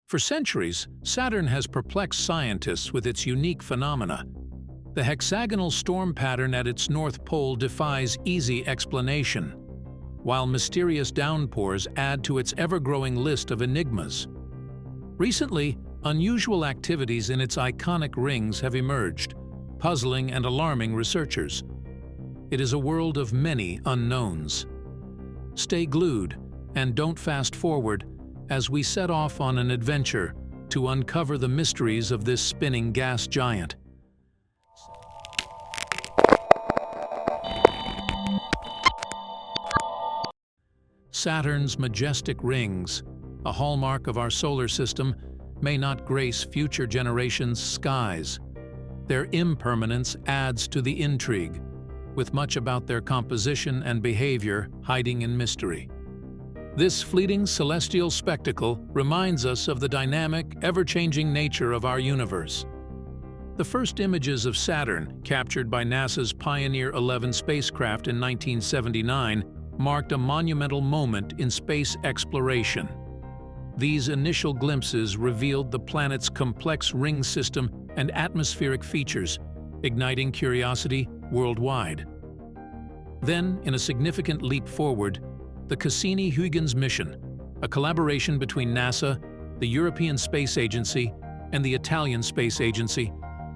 For centuries, Saturn has perplexed scientists with its unique phenomena. The hexagonal storm pattern at its north pole defies easy explanation, while mysterious downpours add to its ever-growing list of enigmas. Recently, unusual activities in its iconic rings have emerged, puzzling and alarming researchers. It is a world of many unknowns. Stay glued and don't fast forward as we set off on an adventure to uncover the mysteries of this spinning gas giant. Saturn's majestic rings, a hallmark of our solar system, may not grace future generations' skies. Their impermanence adds to the intrigue, with much about their composition and behavior hiding in mystery. This fleeting celestial spectacle reminds us of the dynamic, ever-changing nature of our universe. The first images of Saturn, captured by NASA's Pioneer 11 spacecraft in 1979, marked a monumental moment in space exploration. These initial glimpses revealed the planet's complex ring system and atmospheric features, igniting curiosity worldwide. Then, in a significant leap forward, the Cassini-Huygens mission, a collaboration between NASA, the European Space Agency, and the Italian Space Agency,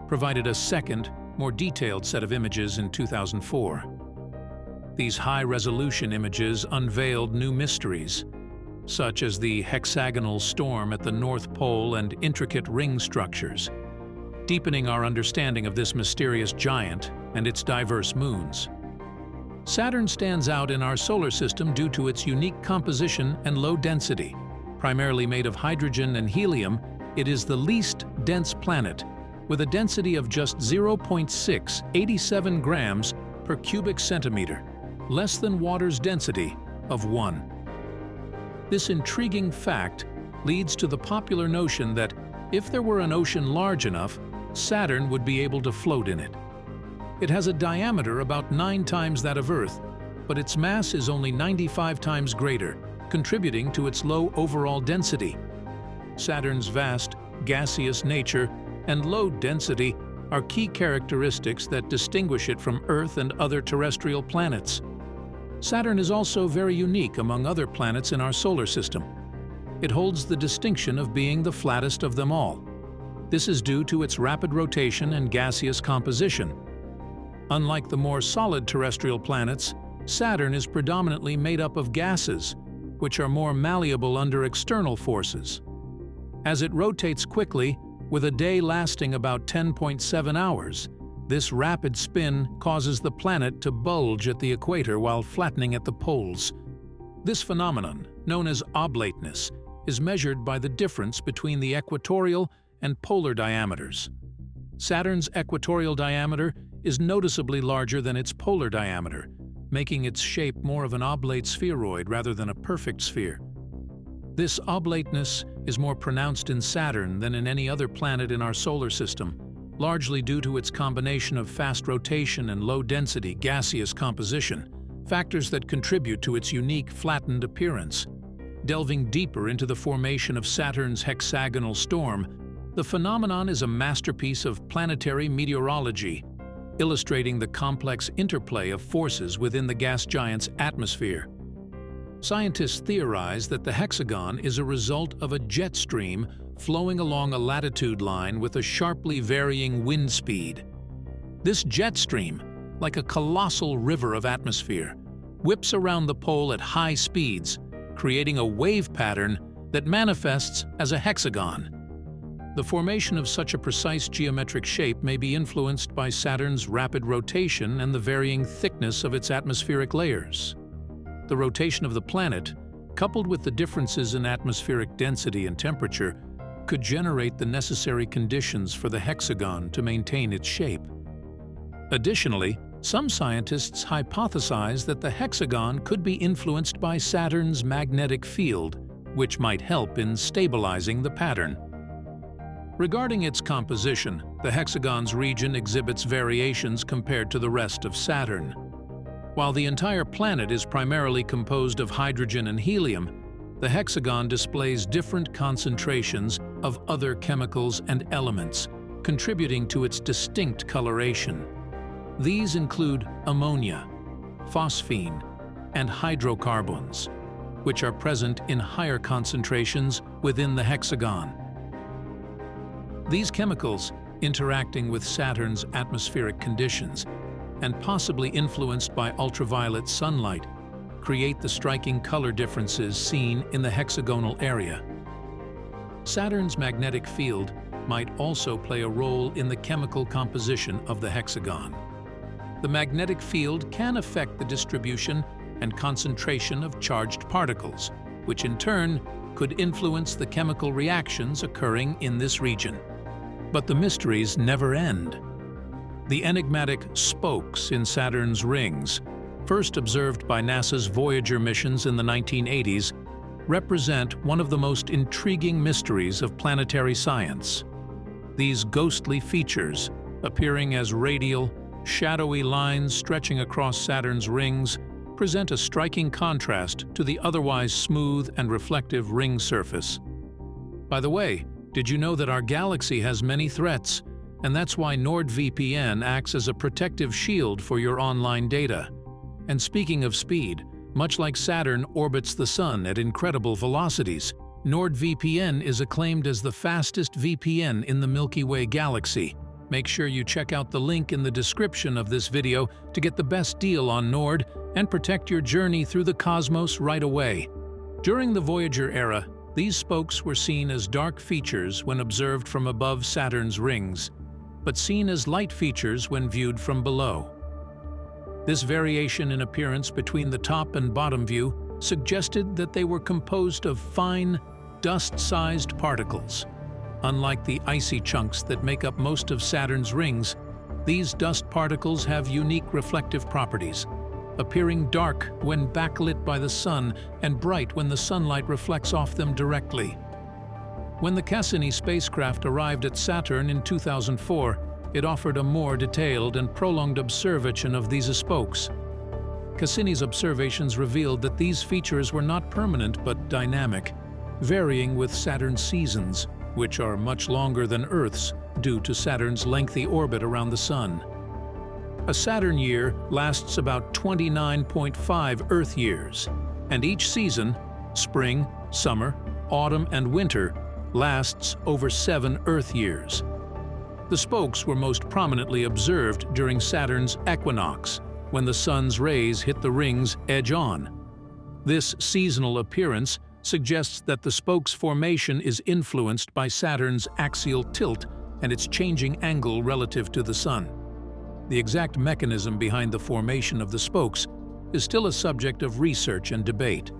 provided a second, more detailed set of images in 2004. These high-resolution images unveiled new mysteries, such as the hexagonal storm at the North Pole and intricate ring structures, deepening our understanding of this mysterious giant and its diverse moons. Saturn stands out in our solar system due to its unique composition and low density. Primarily made of hydrogen and helium, it is the least dense planet, with a density of just 0.687 grams per cubic centimeter, less than water's density of 1. This intriguing fact leads to the popular notion that if there were an ocean large enough, Saturn would be able to float in it. It has a diameter about 9 times that of Earth, but its mass is only 95 times greater, contributing to its low overall density. Saturn's vast, gaseous nature and low density are key characteristics that distinguish it from Earth and other terrestrial planets. Saturn is also very unique among other planets in our solar system. It holds the distinction of being the flattest of them all. This is due to its rapid rotation and gaseous composition. Unlike the more solid terrestrial planets, Saturn is predominantly made up of gases, which are more malleable under external forces. As it rotates quickly, with a day lasting about 10.7 hours, this rapid spin causes the planet to bulge at the equator while flattening at the poles. This phenomenon, known as oblateness, is measured by the difference between the equatorial and polar diameters. Saturn's equatorial diameter is noticeably larger than its polar diameter, making its shape more of an oblate spheroid rather than a perfect sphere. This oblateness is more pronounced in Saturn than in any other planet in our solar system, largely due to its combination of fast rotation and low-density gaseous composition, factors that contribute to its unique flattened appearance. Delving deeper into the formation of Saturn's hexagonal storm, the phenomenon is a masterpiece of planetary meteorology, illustrating the complex interplay of forces within the gas giant's atmosphere. Scientists theorize that the hexagon is a result of a jet stream flowing along a latitude line with a sharply varying wind speed. This jet stream, like a colossal river of atmosphere, whips around the pole at high speeds, creating a wave pattern that manifests as a hexagon. The formation of such a precise geometric shape may be influenced by Saturn's rapid rotation and the varying thickness of its atmospheric layers. The rotation of the planet, coupled with the differences in atmospheric density and temperature, could generate the necessary conditions for the hexagon to maintain its shape. Additionally, some scientists hypothesize that the hexagon could be influenced by Saturn's magnetic field, which might help in stabilizing the pattern. Regarding its composition, the hexagon's region exhibits variations compared to the rest of Saturn. While the entire planet is primarily composed of hydrogen and helium, The hexagon displays different concentrations of other chemicals and elements, contributing to its distinct coloration. These include ammonia, phosphine, and hydrocarbons, which are present in higher concentrations within the hexagon. These chemicals, interacting with Saturn's atmospheric conditions and possibly influenced by ultraviolet sunlight, create the striking color differences seen in the hexagonal area. Saturn's magnetic field might also play a role in the chemical composition of the hexagon. The magnetic field can affect the distribution and concentration of charged particles, which in turn could influence the chemical reactions occurring in this region. But the mysteries never end. The enigmatic spokes in Saturn's rings, first observed by NASA's Voyager missions in the 1980s, represent one of the most intriguing mysteries of planetary science. These ghostly features, appearing as radial, shadowy lines stretching across Saturn's rings, present a striking contrast to the otherwise smooth and reflective ring surface. By the way, did you know that our galaxy has many threats, and that's why NordVPN acts as a protective shield for your online data? And speaking of speed, much like Saturn orbits the Sun at incredible velocities, NordVPN is acclaimed as the fastest VPN in the Milky Way galaxy. Make sure you check out the link in the description of this video to get the best deal on Nord and protect your journey through the cosmos right away. During the Voyager era, these spokes were seen as dark features when observed from above Saturn's rings, but seen as light features when viewed from below. This variation in appearance between the top and bottom view suggested that they were composed of fine, dust-sized particles. Unlike the icy chunks that make up most of Saturn's rings, these dust particles have unique reflective properties, appearing dark when backlit by the sun and bright when the sunlight reflects off them directly. When the Cassini spacecraft arrived at Saturn in 2004, it offered a more detailed and prolonged observation of these spokes. Cassini's observations revealed that these features were not permanent but dynamic, varying with Saturn's seasons, which are much longer than Earth's due to Saturn's lengthy orbit around the Sun. A Saturn year lasts about 29.5 Earth years, and each season, spring, summer, autumn, and winter, lasts over 7 Earth years. The spokes were most prominently observed during Saturn's equinox, when the Sun's rays hit the rings edge-on. This seasonal appearance suggests that the spokes' formation is influenced by Saturn's axial tilt and its changing angle relative to the Sun. The exact mechanism behind the formation of the spokes is still a subject of research and debate.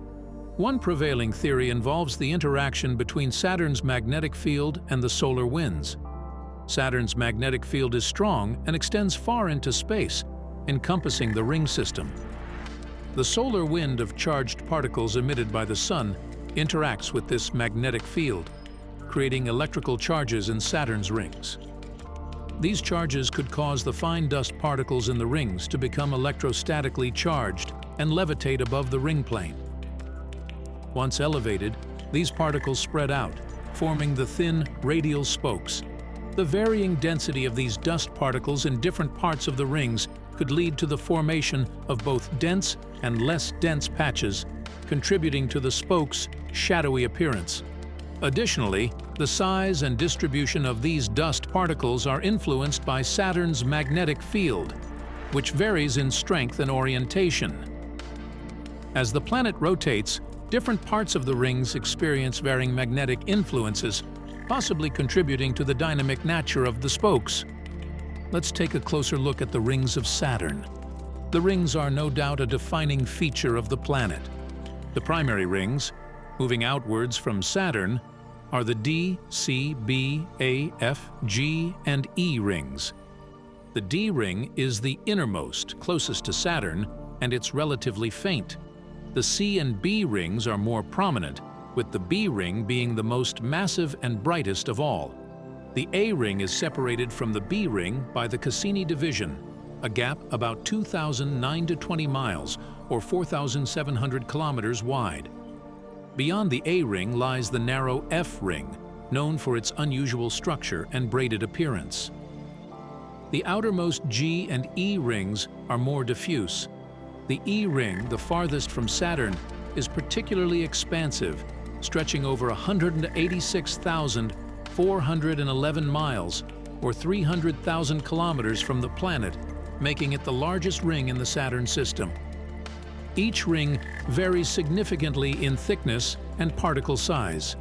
One prevailing theory involves the interaction between Saturn's magnetic field and the solar winds. Saturn's magnetic field is strong and extends far into space, encompassing the ring system. The solar wind of charged particles emitted by the Sun interacts with this magnetic field, creating electrical charges in Saturn's rings. These charges could cause the fine dust particles in the rings to become electrostatically charged and levitate above the ring plane. Once elevated, these particles spread out, forming the thin radial spokes. The varying density of these dust particles in different parts of the rings could lead to the formation of both dense and less dense patches, contributing to the spokes' shadowy appearance. Additionally, the size and distribution of these dust particles are influenced by Saturn's magnetic field, which varies in strength and orientation. As the planet rotates, different parts of the rings experience varying magnetic influences, possibly contributing to the dynamic nature of the spokes. Let's take a closer look at the rings of Saturn. The rings are no doubt a defining feature of the planet. The primary rings, moving outwards from Saturn, are the D, C, B, A, F, G, and E rings. The D ring is the innermost, closest to Saturn, and it's relatively faint. The C and B rings are more prominent, with the B ring being the most massive and brightest of all. The A ring is separated from the B ring by the Cassini division, a gap about 2,009 to 20 miles, or 4,700 kilometers wide. Beyond the A ring lies the narrow F ring, known for its unusual structure and braided appearance. The outermost G and E rings are more diffuse. The E ring, the farthest from Saturn, is particularly expansive, stretching over 186,411 miles, or 300,000 kilometers from the planet, making it the largest ring in the Saturn system. Each ring varies significantly in thickness and particle size.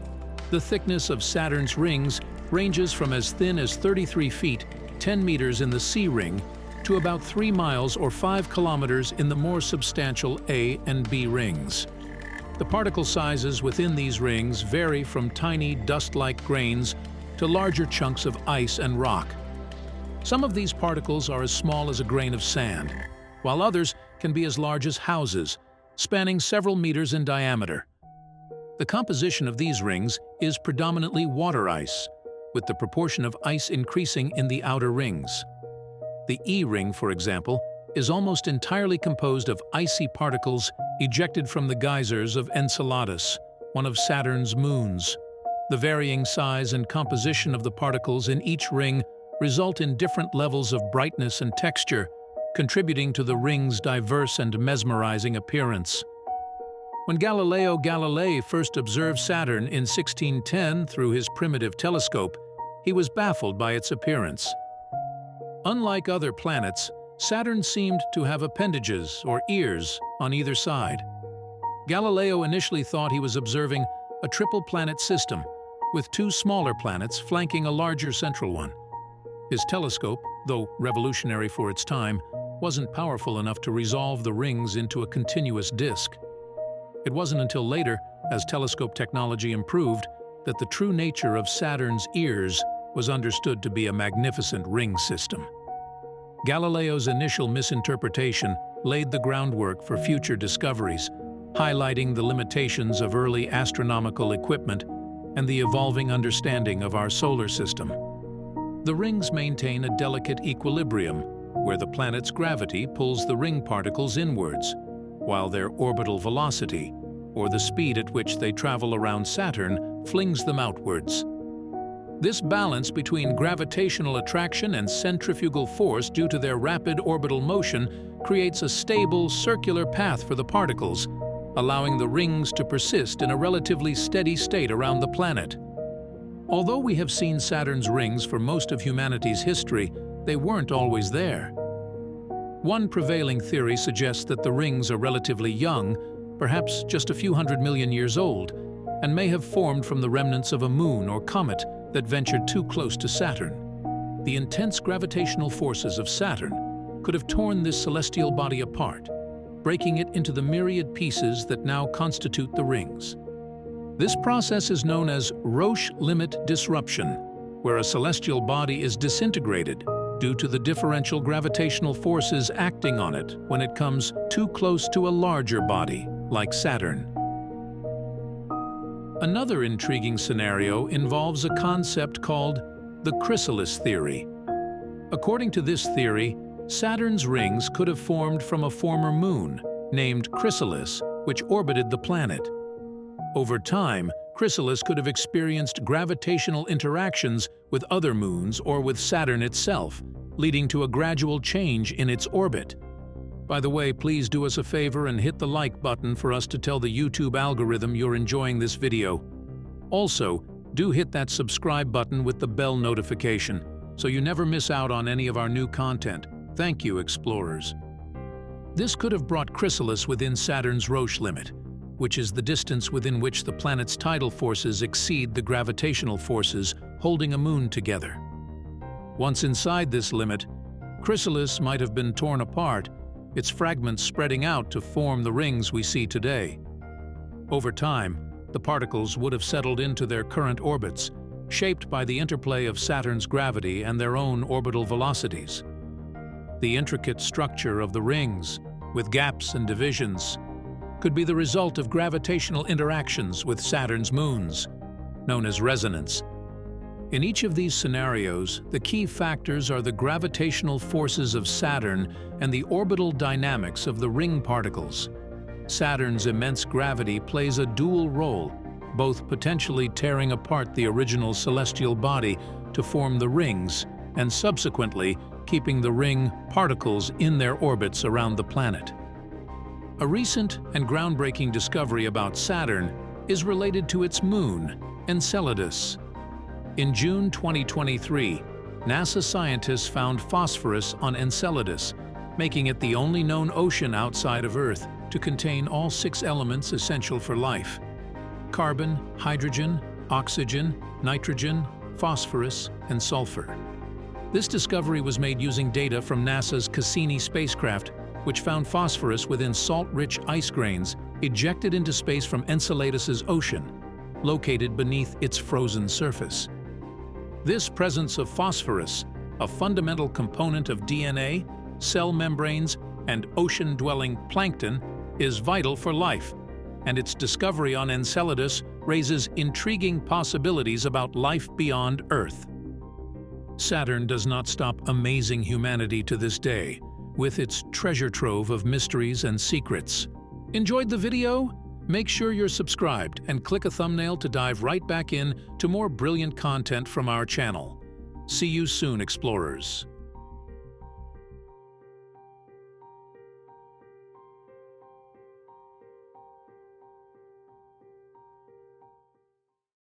The thickness of Saturn's rings ranges from as thin as 33 feet, 10 meters in the C ring, to about 3 miles or 5 kilometers in the more substantial A and B rings. The particle sizes within these rings vary from tiny dust-like grains to larger chunks of ice and rock. Some of these particles are as small as a grain of sand, while others can be as large as houses, spanning several meters in diameter. The composition of these rings is predominantly water ice, with the proportion of ice increasing in the outer rings. The E ring, for example, is almost entirely composed of icy particles ejected from the geysers of Enceladus, one of Saturn's moons. The varying size and composition of the particles in each ring result in different levels of brightness and texture, contributing to the ring's diverse and mesmerizing appearance. When Galileo Galilei first observed Saturn in 1610 through his primitive telescope, he was baffled by its appearance. Unlike other planets, Saturn seemed to have appendages, or ears, on either side. Galileo initially thought he was observing a triple-planet system, with 2 smaller planets flanking a larger central one. His telescope, though revolutionary for its time, wasn't powerful enough to resolve the rings into a continuous disk. It wasn't until later, as telescope technology improved, that the true nature of Saturn's ears was understood to be a magnificent ring system. Galileo's initial misinterpretation laid the groundwork for future discoveries, highlighting the limitations of early astronomical equipment and the evolving understanding of our solar system. The rings maintain a delicate equilibrium, where the planet's gravity pulls the ring particles inwards, while their orbital velocity, or the speed at which they travel around Saturn, flings them outwards. This balance between gravitational attraction and centrifugal force due to their rapid orbital motion creates a stable, circular path for the particles, allowing the rings to persist in a relatively steady state around the planet. Although we have seen Saturn's rings for most of humanity's history, they weren't always there. One prevailing theory suggests that the rings are relatively young, perhaps just a few hundred million years old, and may have formed from the remnants of a moon or comet that ventured too close to Saturn. The intense gravitational forces of Saturn could have torn this celestial body apart, breaking it into the myriad pieces that now constitute the rings. This process is known as Roche limit disruption, where a celestial body is disintegrated due to the differential gravitational forces acting on it when it comes too close to a larger body, like Saturn. Another intriguing scenario involves a concept called the Chrysalis Theory. According to this theory, Saturn's rings could have formed from a former moon, named Chrysalis, which orbited the planet. Over time, Chrysalis could have experienced gravitational interactions with other moons or with Saturn itself, leading to a gradual change in its orbit. By the way, please do us a favor and hit the like button for us to tell the YouTube algorithm you're enjoying this video. Also, do hit that subscribe button with the bell notification so you never miss out on any of our new content. Thank you, explorers. This could have brought Chrysalis within Saturn's Roche limit, which is the distance within which the planet's tidal forces exceed the gravitational forces holding a moon together. Once inside this limit, Chrysalis might have been torn apart, its fragments spreading out to form the rings we see today. Over time, the particles would have settled into their current orbits, shaped by the interplay of Saturn's gravity and their own orbital velocities. The intricate structure of the rings, with gaps and divisions, could be the result of gravitational interactions with Saturn's moons, known as resonance. In each of these scenarios, the key factors are the gravitational forces of Saturn and the orbital dynamics of the ring particles. Saturn's immense gravity plays a dual role, both potentially tearing apart the original celestial body to form the rings and subsequently keeping the ring particles in their orbits around the planet. A recent and groundbreaking discovery about Saturn is related to its moon, Enceladus. In June 2023, NASA scientists found phosphorus on Enceladus, making it the only known ocean outside of Earth to contain all 6 elements essential for life: carbon, hydrogen, oxygen, nitrogen, phosphorus, and sulfur. This discovery was made using data from NASA's Cassini spacecraft, which found phosphorus within salt-rich ice grains ejected into space from Enceladus's ocean, located beneath its frozen surface. This presence of phosphorus, a fundamental component of DNA, cell membranes, and ocean-dwelling plankton, is vital for life, and its discovery on Enceladus raises intriguing possibilities about life beyond Earth. Saturn does not stop amazing humanity to this day, with its treasure trove of mysteries and secrets. Enjoyed the video? Make sure you're subscribed and click a thumbnail to dive right back in to more brilliant content from our channel. See you soon, explorers.